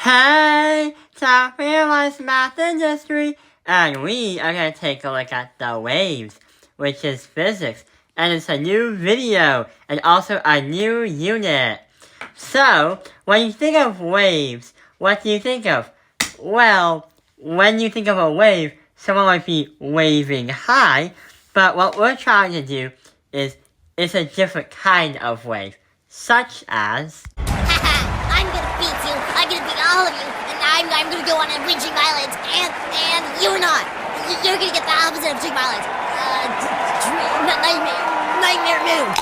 Hey, it's Realized Math Industry, and we are going to take a look at the waves, which is physics, and it's a new video, and also a new unit. So, when you think of waves, what do you think of? Well, when you think of a wave, someone might be waving high, but what we're trying to do is it's a different kind of wave, such as... I'm gonna beat you. I'm gonna beat all of you. And I'm gonna go on a reaching violence. And you're not. You're gonna get the opposite of Dream Violence. Nightmare Moon.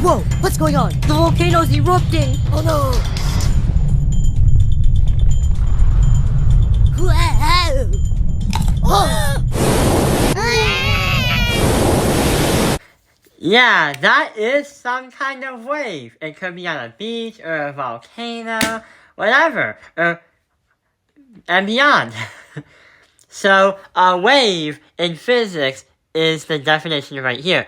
Whoa, what's going on? The volcano's erupting! Oh no. Whoa. Yeah, that is some kind of wave. It could be on a beach or a volcano, whatever, and beyond. So, a wave in physics is the definition right here.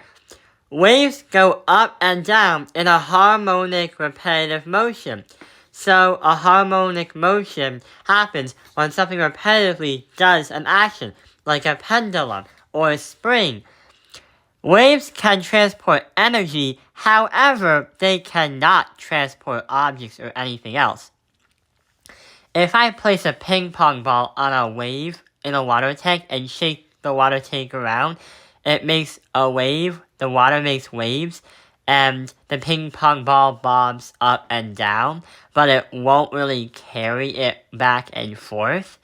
Waves go up and down in a harmonic repetitive motion. So, a harmonic motion happens when something repetitively does an action, like a pendulum or a spring. Waves can transport energy, however, they cannot transport objects or anything else. If I place a ping pong ball on a wave in a water tank and shake the water tank around, it makes a wave, the water makes waves, and the ping pong ball bobs up and down, but it won't really carry it back and forth.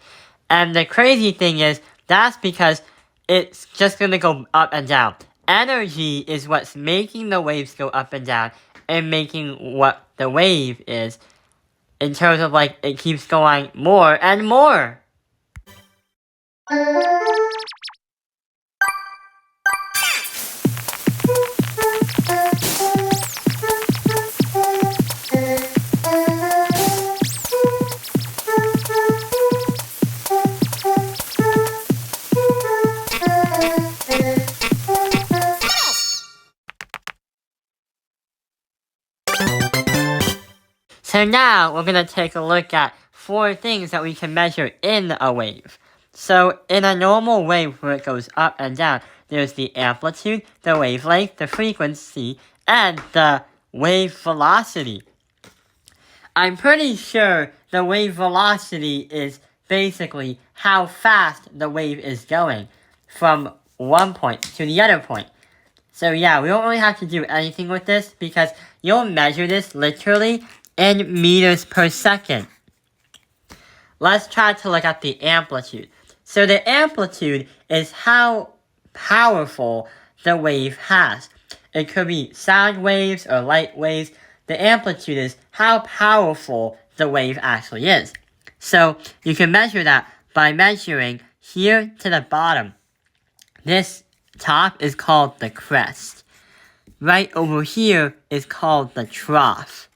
And the crazy thing is, that's because it's just going to go up and down. Energy is what's making the waves go up and down and making what the wave is in terms of like it keeps going more and more. So now we're going to take a look at 4 things that we can measure in a wave. So in a normal wave where it goes up and down, there's the amplitude, the wavelength, the frequency, and the wave velocity. I'm pretty sure the wave velocity is basically how fast the wave is going from one point to the other point. So yeah, we don't really have to do anything with this because you'll measure this literally in meters per second. Let's try to look at the amplitude. So the amplitude is how powerful the wave has. It could be sound waves or light waves. The amplitude is how powerful the wave actually is. So you can measure that by measuring here to the bottom. This top is called the crest. Right over here is called the trough.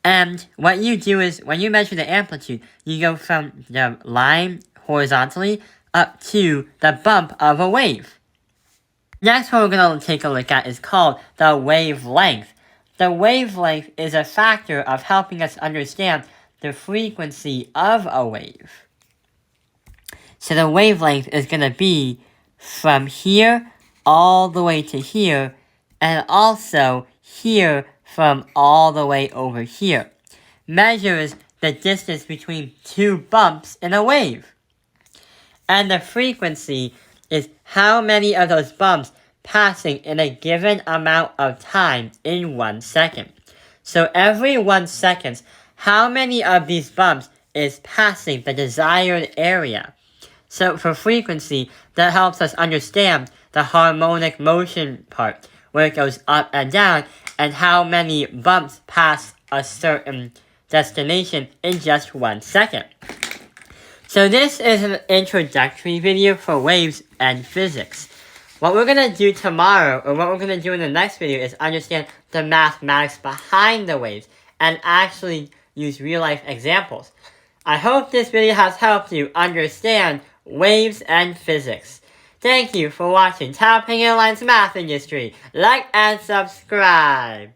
And what you do is, when you measure the amplitude, you go from the line horizontally up to the bump of a wave. Next one we're going to take a look at is called the wavelength. The wavelength is a factor of helping us understand the frequency of a wave. So the wavelength is going to be from here all the way to here, and also here from all the way over here. Measures the distance between 2 bumps in a wave. And the frequency is how many of those bumps passing in a given amount of time in 1 second. So every 1 second, how many of these bumps is passing the desired area. So for frequency, that helps us understand the harmonic motion part, where it goes up and down, and how many bumps pass a certain destination in just 1 second. So this is an introductory video for waves and physics. What we're going to do tomorrow, or what we're going to do in the next video, is understand the mathematics behind the waves, and actually use real-life examples. I hope this video has helped you understand waves and physics. Thank you for watching Taiping Airlines Math Industry. Like and subscribe.